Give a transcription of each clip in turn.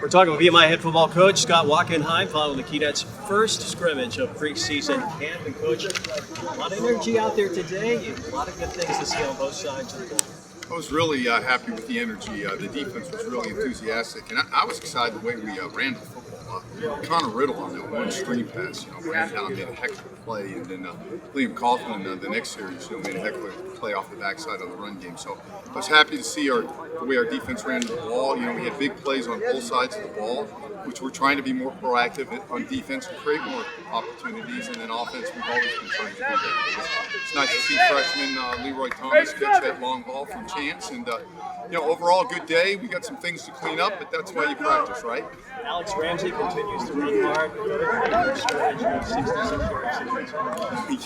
We're talking with VMI Head Football Coach Scott Wachenheim following the Keydets' first scrimmage of preseason camp. And Coach, a lot of energy out there today. A lot of good things to see on both sides of the ball. I was really happy with the energy. The defense was really enthusiastic, and I was excited the way we ran the football. Connor Riddle on that one screen pass, ran down, made a heck of a play, and then Liam Coughlin the next series, made a heck of a play off the backside of the run game. So I was happy to see the way our defense ran the ball. We had big plays on both sides of the ball, which we're trying to be more proactive on defense and create more opportunities. And then offense, we've always been trying to do that. It's nice to see freshman Leroy Thomas catch that long ball from Chance. And overall, good day. We got some things to clean up, but that's why you practice, right? Alex Ramsey continues to run hard.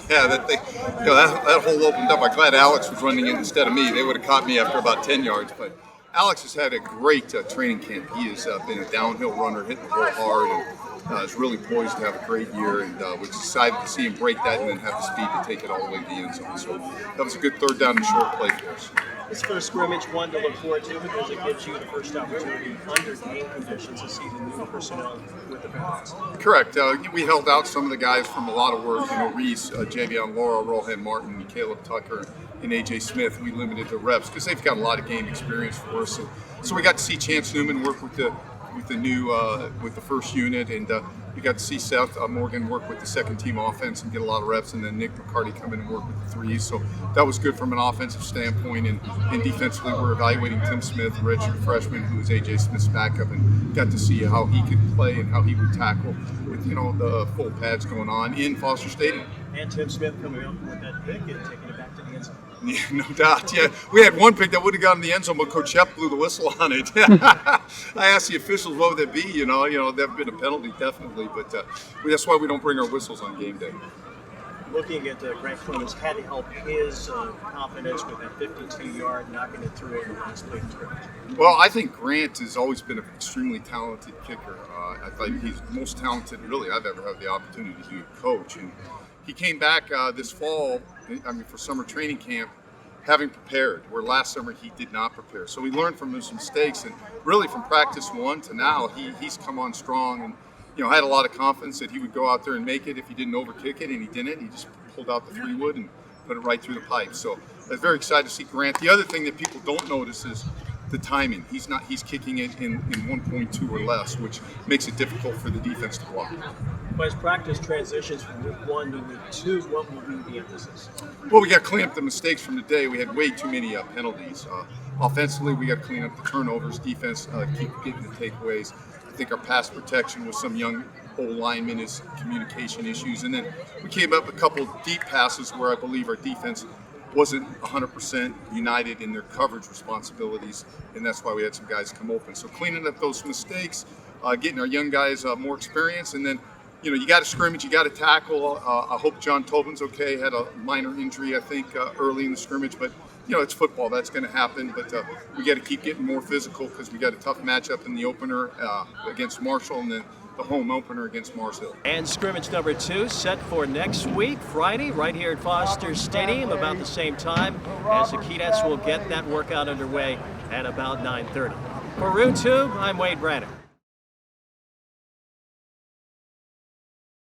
Yeah, that hole opened up. I'm glad Alex was running in instead of me. They would have caught me after about 10 yards. But Alex has had a great training camp. He has been a downhill runner, hitting the ball hard, and is really poised to have a great year. And we're excited to see him break that and then have the speed to take it all the way to the end zone. So that was a good third down and short play for us. This first scrimmage, one to look forward to because it gives you the first opportunity under game conditions to see the new personnel with the balance. Correct. We held out some of the guys from a lot of work. Reese, Javion Laura, Rohan Martin, Caleb Tucker, and AJ Smith. We limited the reps because they've got a lot of game experience for us. So we got to see Chance Newman work with the first unit, and we got to see Seth Morgan work with the second team offense and get a lot of reps, and then Nick McCarty come in and work with the threes. So that was good from an offensive standpoint, and defensively we're evaluating Tim Smith, a redshirt freshman who is AJ Smith's backup, and got to see how he could play and how he would tackle with the full pads going on in Foster Stadium. And Tim Smith coming up with that pick and taking it back to the end zone. Yeah, no doubt. Yeah, we had one pick that would have gotten in the end zone, but Coach Shep blew the whistle on it. I asked the officials what would that be. That'd been a penalty definitely, but that's why we don't bring our whistles on game day. Looking at Grant Clemens, had to help his confidence with that 52-yard knocking it through in the last play of scrimmage. Well, I think Grant has always been an extremely talented kicker. I think he's the most talented really I've ever had the opportunity to coach, and he came back this fall, for summer training camp, having prepared, where last summer he did not prepare. So we learned from his mistakes, and really from practice one to now, he's come on strong, and had a lot of confidence that he would go out there and make it if he didn't overkick it, and he didn't. He just pulled out the 3-wood and put it right through the pipe. So I was very excited to see Grant. The other thing that people don't notice is the timing. He's kicking it in 1.2 or less, which makes it difficult for the defense to block. But as practice transitions from week 1 to week 2, what will be the emphasis? Well, we got to clean up the mistakes from the day. We had way too many penalties. Offensively, we got to clean up the turnovers. Defense, keep getting the takeaways. I think our pass protection with some young old linemen is communication issues. And then we came up a couple deep passes where I believe our defense wasn't 100% united in their coverage responsibilities, and that's why we had some guys come open. So cleaning up those mistakes, getting our young guys more experience, and then you got to scrimmage, you got to tackle. I hope John Tobin's okay. Had a minor injury, I think, early in the scrimmage, but it's football. That's going to happen. But we got to keep getting more physical because we got a tough matchup in the opener against Marshall, and then the home opener against Mars Hill. And scrimmage number 2 set for next week, Friday, right here at Foster Stadium, about the same time as the Keydets will get that workout underway at about 9:30. For Room 2, I'm Wade Branner.